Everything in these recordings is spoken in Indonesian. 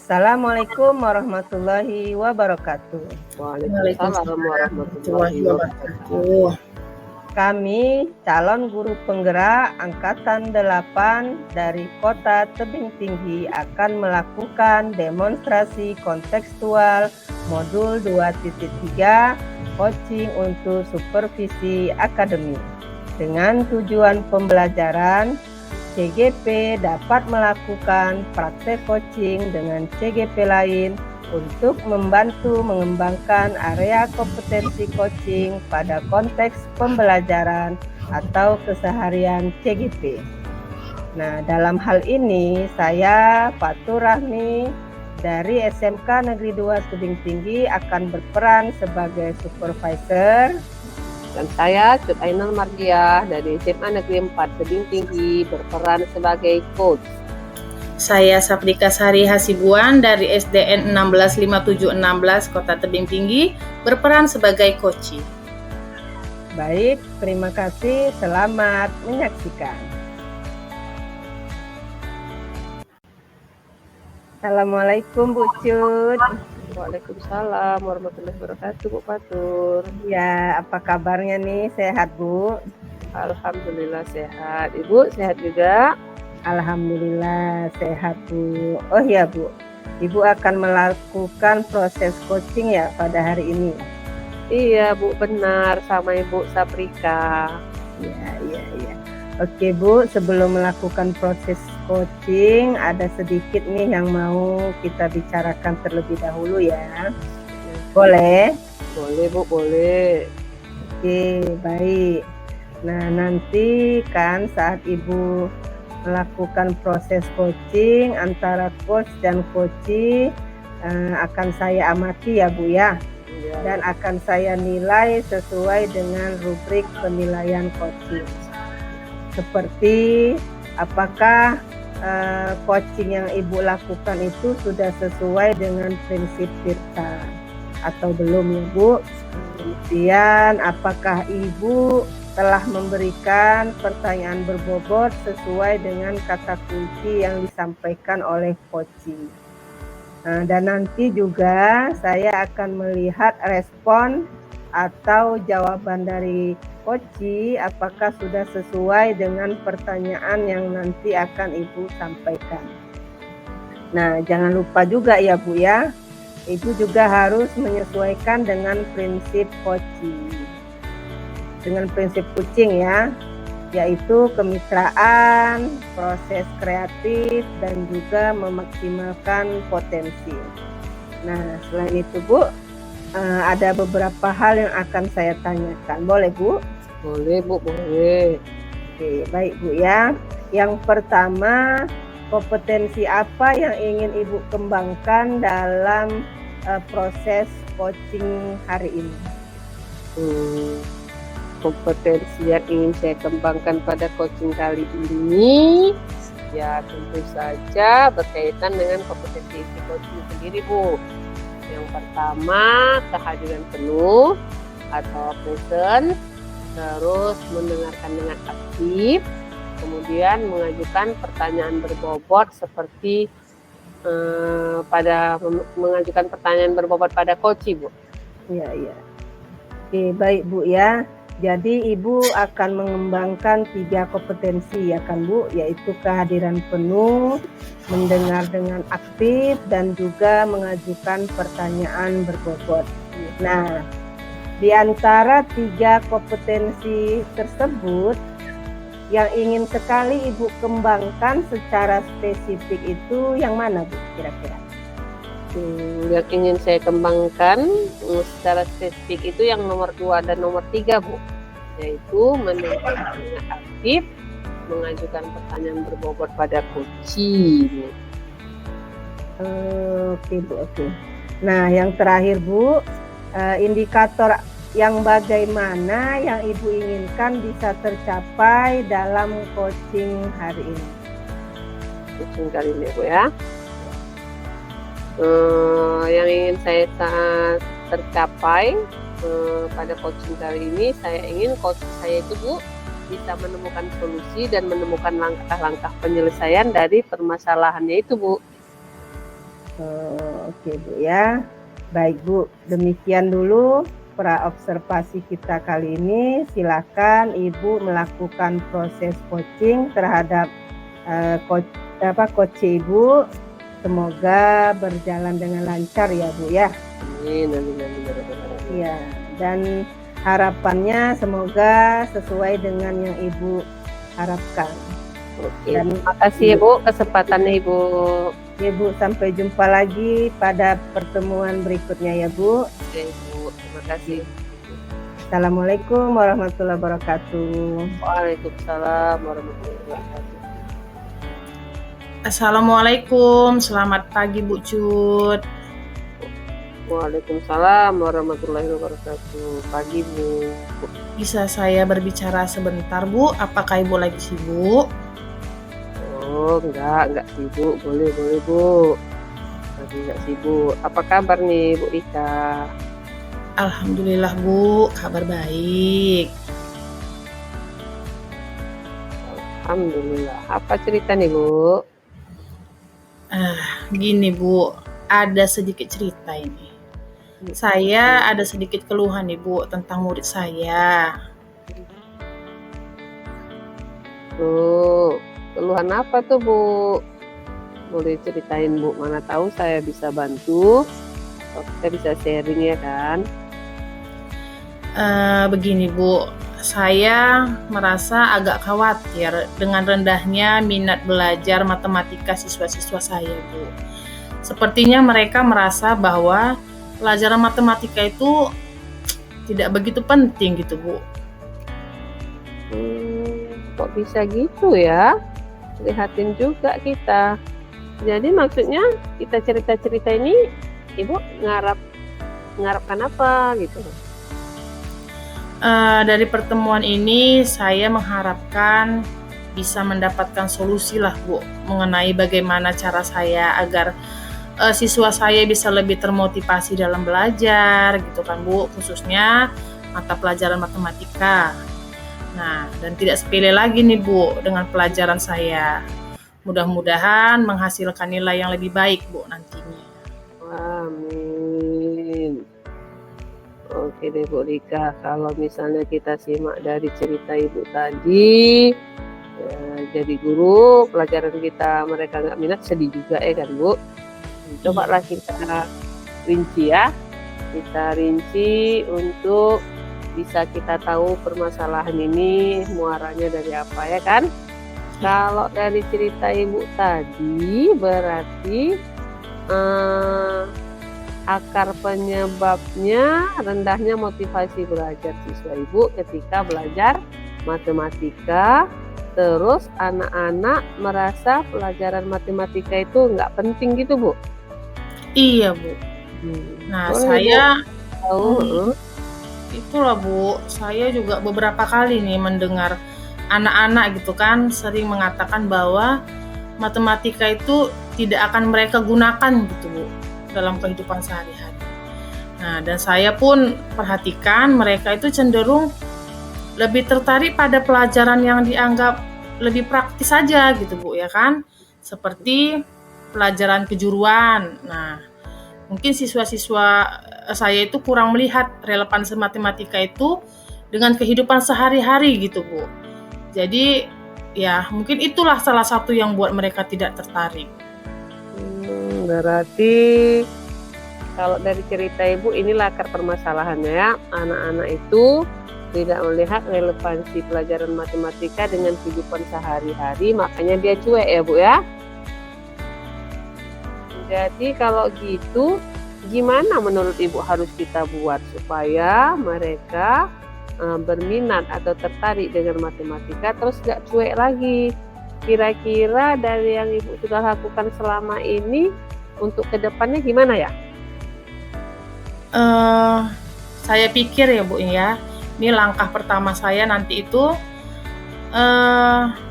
Assalamualaikum warahmatullahi wabarakatuh. Waalaikumsalam warahmatullahi wabarakatuh. Kami calon guru penggerak Angkatan 8 dari Kota Tebing Tinggi akan melakukan demonstrasi kontekstual modul 2.3 coaching untuk supervisi akademik. Dengan tujuan pembelajaran, CGP dapat melakukan praktek coaching dengan CGP lain untuk membantu mengembangkan area kompetensi coaching pada konteks pembelajaran atau keseharian CGP. Nah, dalam hal ini saya Fatur Rahmi dari SMK Negeri 2 Tebing Tinggi akan berperan sebagai supervisor. Dan saya Cut Ainul Mardiah dari SMA Negeri 4 Tebing Tinggi berperan sebagai coach. Saya Saprika Sari Hasibuan dari SDN 165716 Kota Tebing Tinggi berperan sebagai coach. Baik, terima kasih. Selamat menyaksikan. Assalamualaikum Bu Cut. Waalaikumsalam warahmatullahi wabarakatuh, Bu Fatur. Ya, apa kabarnya nih? Sehat Bu? Alhamdulillah sehat. Ibu sehat juga? Alhamdulillah sehat Bu. Oh ya Bu, Ibu akan melakukan proses coaching ya pada hari ini? Iya Bu, benar, sama Ibu Saprika. Iya. Oke Bu, sebelum melakukan proses coaching ada sedikit nih yang mau kita bicarakan terlebih dahulu ya. Boleh? Boleh Bu, boleh. Oke, baik. Nah, nanti kan saat Ibu melakukan proses coaching antara coach dan coachee akan saya amati ya Bu ya, dan akan saya nilai sesuai dengan rubrik penilaian coaching, seperti apakah coaching yang Ibu lakukan itu sudah sesuai dengan prinsip Tirta atau belum ya Bu. Kemudian apakah Ibu telah memberikan pertanyaan berbobot sesuai dengan kata kunci yang disampaikan oleh coaching. Dan nanti juga saya akan melihat respon atau jawaban dari coaching apakah sudah sesuai dengan pertanyaan yang nanti akan Ibu sampaikan. Nah, jangan lupa juga ya Bu ya, Ibu juga harus menyesuaikan dengan prinsip coaching. Dengan prinsip coaching ya, yaitu kemitraan, proses kreatif, dan juga memaksimalkan potensi. Nah, selain itu Bu, ada beberapa hal yang akan saya tanyakan. Boleh Bu? Boleh Bu, boleh. Oke, baik Bu ya. Yang pertama, kompetensi apa yang ingin Ibu kembangkan dalam proses coaching hari ini? Kompetensi yang ingin saya kembangkan pada coaching kali ini ya tentu saja berkaitan dengan kompetensi coaching sendiri Bu. Yang pertama, kehadiran penuh atau present, terus mendengarkan dengan aktif, kemudian mengajukan pertanyaan berbobot seperti mengajukan pertanyaan berbobot pada coaching Bu. Iya. Oke, baik Bu ya. Jadi Ibu akan mengembangkan 3 kompetensi ya kan Bu, yaitu kehadiran penuh, mendengar dengan aktif, dan juga mengajukan pertanyaan berbobot. Nah, di antara 3 kompetensi tersebut, yang ingin sekali Ibu kembangkan secara spesifik itu yang mana Bu kira-kira? Yang ingin saya kembangkan secara spesifik itu yang nomor 2 dan nomor 3 Bu, yaitu mendengar dengan aktif, mengajukan pertanyaan berbobot pada coaching. Oke Bu, oke. Nah, yang terakhir Bu, indikator yang bagaimana yang Ibu inginkan bisa tercapai dalam coaching hari ini? Coaching kali ini Bu ya. Yang ingin saya tercapai pada coaching kali ini, saya ingin coach saya itu Bu bisa menemukan solusi dan menemukan langkah-langkah penyelesaian dari permasalahannya itu Bu. Oke Bu ya. Baik Bu, demikian dulu praobservasi kita kali ini. Silakan Ibu melakukan proses coaching terhadap coach Ibu. Semoga berjalan dengan lancar ya Bu ya. Amin. Ya, dan harapannya semoga sesuai dengan yang Ibu harapkan. Oke. Dan Terima kasih Bu kesempatannya Ibu. ya Bu, sampai jumpa lagi pada pertemuan berikutnya ya Bu. Oke Bu, terima kasih. Assalamualaikum warahmatullahi wabarakatuh. Waalaikumsalam warahmatullahi wabarakatuh. Assalamualaikum, selamat pagi Bu Cut. Waalaikumsalam warahmatullahi wabarakatuh. Pagi Bu. Bisa saya berbicara sebentar Bu? Apakah Ibu lagi sibuk? Oh enggak sibuk. Boleh Bu. Lagi enggak sibuk. Apa kabar nih Bu Rika? Alhamdulillah Bu, kabar baik. Alhamdulillah. Apa cerita nih Bu? Gini Bu, ada sedikit cerita ini. Saya ada sedikit keluhan nih Bu tentang murid saya. Tuh, keluhan apa tuh Bu? Boleh ceritain Bu, mana tahu saya bisa bantu atau kita bisa sharing ya kan? Begini Bu, saya merasa agak khawatir dengan rendahnya minat belajar matematika siswa-siswa saya Bu. Sepertinya mereka merasa bahwa pelajaran matematika itu tidak begitu penting gitu Bu. Kok bisa gitu ya? Lihatin juga kita. Jadi maksudnya kita cerita-cerita ini Ibu ngarapkan apa gitu? Dari pertemuan ini saya mengharapkan bisa mendapatkan solusi lah Bu mengenai bagaimana cara saya agar siswa saya bisa lebih termotivasi dalam belajar gitu kan Bu, khususnya mata pelajaran matematika. Nah, dan tidak sepele lagi nih Bu dengan pelajaran saya. Mudah-mudahan menghasilkan nilai yang lebih baik Bu nantinya. Amin. Oke deh Bu Rika, kalau misalnya kita simak dari cerita Ibu tadi, jadi guru pelajaran kita mereka nggak minat, sedih juga ya kan Bu. Cobalah kita rinci ya, kita rinci untuk bisa kita tahu permasalahan ini muaranya dari apa ya kan. Kalau dari cerita Ibu tadi berarti akar penyebabnya rendahnya motivasi belajar siswa Ibu ketika belajar matematika, terus anak-anak merasa pelajaran matematika itu nggak penting gitu Bu? Iya Bu. Nah Boleh, saya Bu. itulah Bu, saya juga beberapa kali nih mendengar anak-anak gitu kan sering mengatakan bahwa matematika itu tidak akan mereka gunakan gitu Bu dalam kehidupan sehari-hari. Nah, dan saya pun perhatikan mereka itu cenderung lebih tertarik pada pelajaran yang dianggap lebih praktis saja gitu Bu ya kan, seperti pelajaran kejuruan. Nah, mungkin siswa-siswa saya itu kurang melihat relevansi matematika itu dengan kehidupan sehari-hari gitu Bu. Jadi ya mungkin itulah salah satu yang buat mereka tidak tertarik. Berarti kalau dari cerita Ibu inilah akar permasalahannya ya, anak-anak itu tidak melihat relevansi pelajaran matematika dengan kehidupan sehari-hari, makanya dia cuek ya Bu ya. Jadi kalau gitu gimana menurut Ibu harus kita buat supaya mereka berminat atau tertarik dengan matematika terus gak cuek lagi? Kira-kira dari yang Ibu sudah lakukan selama ini untuk kedepannya gimana ya? Saya pikir ya Bu ya, ini langkah pertama saya nanti itu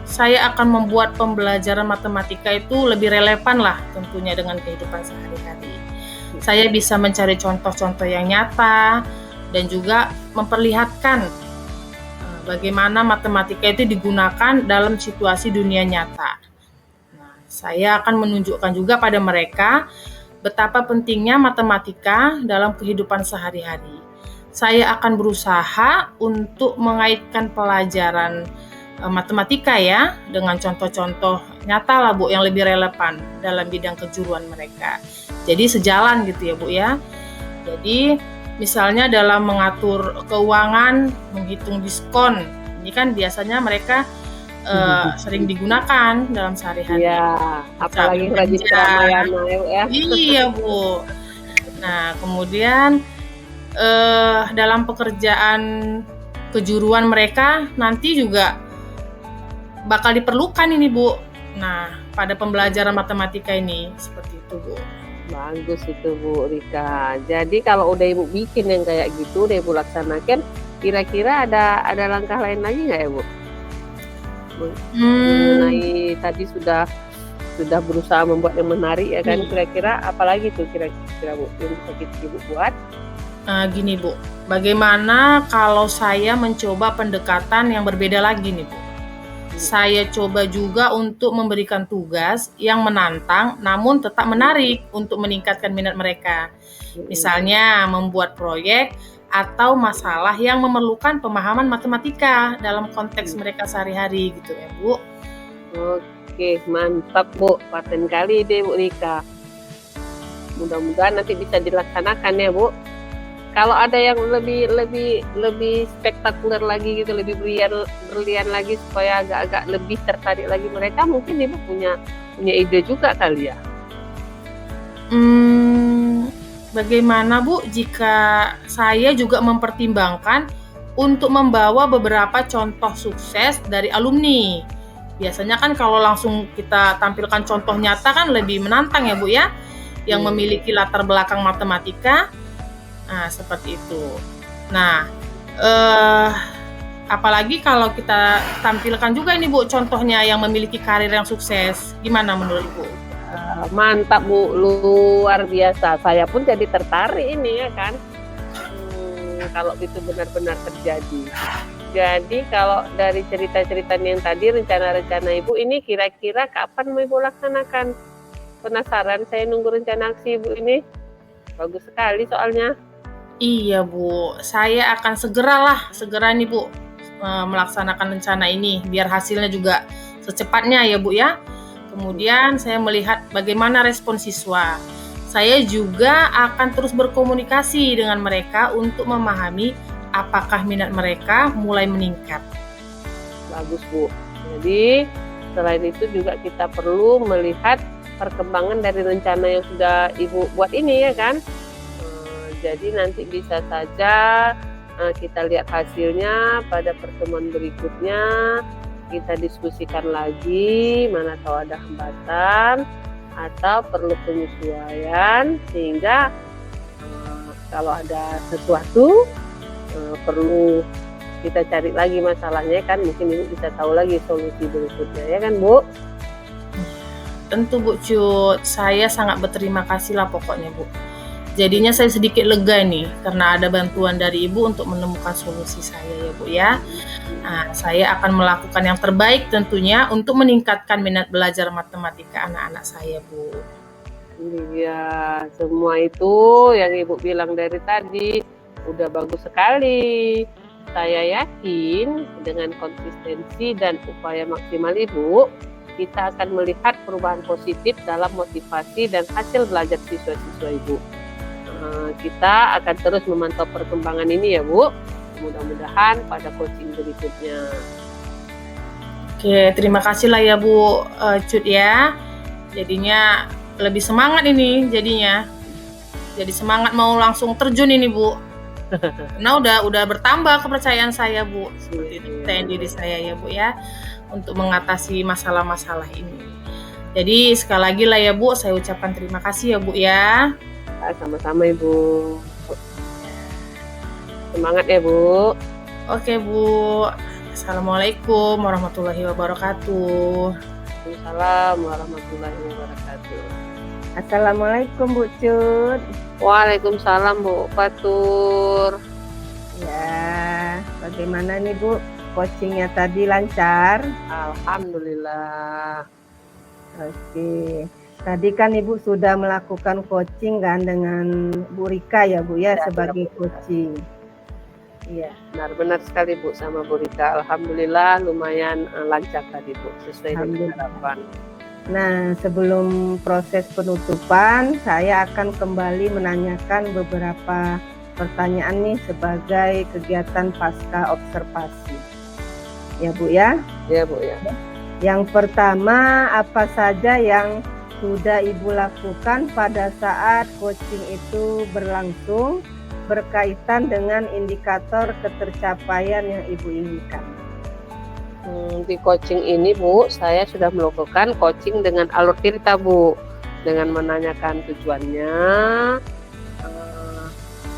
saya akan membuat pembelajaran matematika itu lebih relevan lah tentunya dengan kehidupan sehari-hari. Saya bisa mencari contoh-contoh yang nyata dan juga memperlihatkan bagaimana matematika itu digunakan dalam situasi dunia nyata. Nah, saya akan menunjukkan juga pada mereka betapa pentingnya matematika dalam kehidupan sehari-hari. Saya akan berusaha untuk mengaitkan pelajaran matematika ya dengan contoh-contoh nyata lah Bu yang lebih relevan dalam bidang kejuruan mereka. Jadi sejalan gitu ya Bu ya. Jadi misalnya dalam mengatur keuangan, menghitung diskon, ini kan biasanya mereka sering digunakan dalam sehari-hari. Iya, apalagi rajin belanja. Ramayana ya. Iya Bu. Nah kemudian dalam pekerjaan kejuruan mereka nanti juga bakal diperlukan ini Bu. Nah pada pembelajaran matematika ini seperti itu Bu. Bagus itu Bu Rika. Jadi kalau udah Ibu bikin yang kayak gitu, udah Ibu laksanakan, kira-kira ada langkah lain lagi nggak ya Bu? Mengenai tadi sudah berusaha membuat yang menarik ya kan, kira-kira apalagi tuh kira-kira Bu yang bisa Ibu buat? Gini Bu, bagaimana kalau saya mencoba pendekatan yang berbeda lagi nih Bu? Saya coba juga untuk memberikan tugas yang menantang namun tetap menarik untuk meningkatkan minat mereka. Misalnya membuat proyek atau masalah yang memerlukan pemahaman matematika dalam konteks mereka sehari-hari gitu ya Bu. Oke, mantap Bu, paten kali deh Bu Rika. Mudah-mudahan nanti bisa dilaksanakan ya Bu. Kalau ada yang lebih spektakuler lagi gitu, lebih berlian lagi supaya agak-agak lebih tertarik lagi mereka, mungkin Ibu punya ide juga kali ya. Bagaimana Bu jika saya juga mempertimbangkan untuk membawa beberapa contoh sukses dari alumni? Biasanya kan kalau langsung kita tampilkan contoh nyata kan lebih menantang ya Bu ya, yang memiliki latar belakang matematika. Nah, seperti itu. Nah, apalagi kalau kita tampilkan juga ini Bu contohnya yang memiliki karir yang sukses. Gimana menurut Ibu? Mantap Bu, luar biasa. Saya pun jadi tertarik ini ya kan. Kalau itu benar-benar terjadi. Jadi kalau dari cerita-cerita yang tadi, rencana-rencana Ibu ini kira-kira kapan mau Ibu laksanakan? Penasaran saya nunggu rencana aksi Ibu ini. Bagus sekali soalnya. Iya Bu, saya akan segera nih Bu melaksanakan rencana ini biar hasilnya juga secepatnya ya Bu ya. Kemudian saya melihat bagaimana respon siswa. Saya juga akan terus berkomunikasi dengan mereka untuk memahami apakah minat mereka mulai meningkat. Bagus Bu. Jadi selain itu juga kita perlu melihat perkembangan dari rencana yang sudah Ibu buat ini ya kan. Jadi nanti bisa saja kita lihat hasilnya pada pertemuan berikutnya, kita diskusikan lagi, mana tahu ada hambatan atau perlu penyesuaian, sehingga kalau ada sesuatu perlu kita cari lagi masalahnya kan, mungkin Ibu bisa tahu lagi solusi berikutnya ya kan Bu? Tentu Bu Cut, saya sangat berterima kasih lah pokoknya Bu. Jadinya saya sedikit lega nih karena ada bantuan dari Ibu untuk menemukan solusi saya ya Bu ya. Nah, saya akan melakukan yang terbaik tentunya untuk meningkatkan minat belajar matematika anak-anak saya Bu. Iya, semua itu yang Ibu bilang dari tadi udah bagus sekali. Saya yakin dengan konsistensi dan upaya maksimal Ibu, kita akan melihat perubahan positif dalam motivasi dan hasil belajar siswa-siswa Ibu. Kita akan terus memantau perkembangan ini ya Bu. Mudah-mudahan pada coaching berikutnya. Oke, terima kasih lah ya Bu Cut ya. Jadinya lebih semangat ini jadinya. Jadi semangat mau langsung terjun ini Bu. Karena udah bertambah kepercayaan saya Bu. Seperti itu percaya diri saya ya Bu ya. Untuk mengatasi masalah-masalah ini. Jadi sekali lagi lah ya Bu, saya ucapkan terima kasih ya Bu ya. Sama-sama Ibu. Semangat ya Bu. Oke Bu. Assalamualaikum warahmatullahi wabarakatuh. Waalaikumsalam warahmatullahi wabarakatuh. Assalamualaikum Bu Cut. Waalaikumsalam Bu Fatur. Ya, bagaimana nih Bu? Coachingnya tadi lancar? Alhamdulillah. Oke. Tadi kan Ibu sudah melakukan coaching kan dengan Bu Rika ya Bu ya, Ya, sebagai Bu. coaching. Iya. Benar sekali Bu sama Bu Rika. Alhamdulillah lumayan lancar tadi Bu, sesuai dengan Alhamdulillah. harapan. Nah, sebelum proses penutupan, saya akan kembali menanyakan beberapa pertanyaan nih sebagai kegiatan pasca observasi. Ya Bu ya. Ya Bu ya. Yang pertama, apa saja yang sudah Ibu lakukan pada saat coaching itu berlangsung berkaitan dengan indikator ketercapaian yang Ibu inginkan? Di coaching ini Bu, saya sudah melakukan coaching dengan alur tirta Bu, dengan menanyakan tujuannya,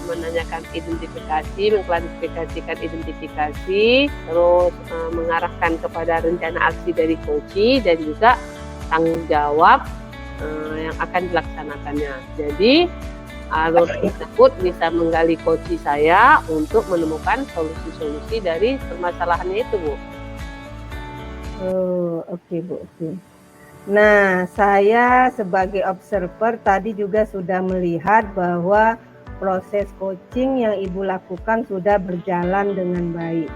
menanyakan identifikasi, mengklarifikasikan identifikasi, terus mengarahkan kepada rencana aksi dari coach dan juga tanggung jawab yang akan dilaksanakannya. Jadi alur tersebut bisa menggali coach saya untuk menemukan solusi-solusi dari permasalahannya itu Bu. Oh, oke Bu, oke. Nah, saya sebagai observer tadi juga sudah melihat bahwa proses coaching yang Ibu lakukan sudah berjalan dengan baik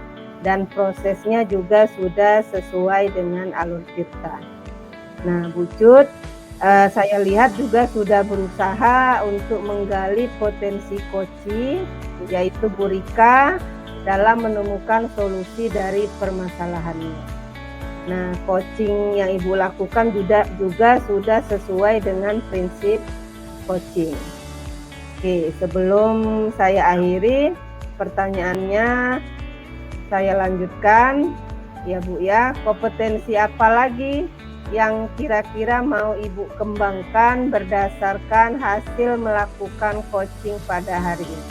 dan prosesnya juga sudah sesuai dengan alur tirta. Nah, Bu Cut, saya lihat juga sudah berusaha untuk menggali potensi coaching, yaitu Bu Rika, dalam menemukan solusi dari permasalahannya. Nah, coaching yang Ibu lakukan juga sudah sesuai dengan prinsip coaching. Oke, sebelum saya akhiri pertanyaannya, saya lanjutkan ya Bu ya. Kompetensi apa lagi yang kira-kira mau Ibu kembangkan berdasarkan hasil melakukan coaching pada hari ini?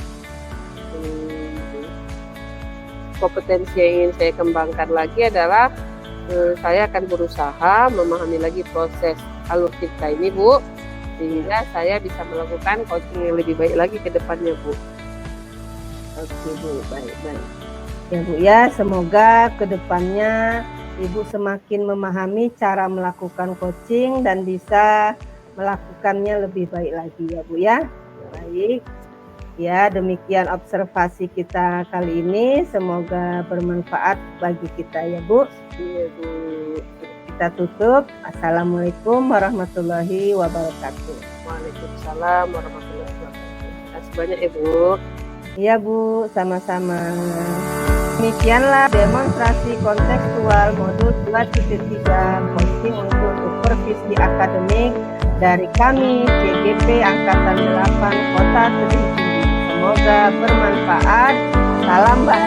Kompetensi yang ingin saya kembangkan lagi adalah saya akan berusaha memahami lagi proses alur tirta ini Bu, sehingga saya bisa melakukan coaching yang lebih baik lagi ke depannya Bu. Oke Bu, baik. Ya Bu ya, semoga ke depannya Ibu semakin memahami cara melakukan coaching dan bisa melakukannya lebih baik lagi ya Bu ya. Baik. Ya, demikian observasi kita kali ini. Semoga bermanfaat bagi kita ya Bu. Iya Bu. Kita tutup. Assalamualaikum warahmatullahi wabarakatuh. Waalaikumsalam warahmatullahi wabarakatuh. Terima kasih banyak ya Bu. Iya Bu, sama-sama. Demikianlah demonstrasi kontekstual modul 2.3 coaching untuk supervisi akademik dari kami CGP Angkatan 8 Kota Tebing Tinggi. Semoga bermanfaat. Salam bahagia.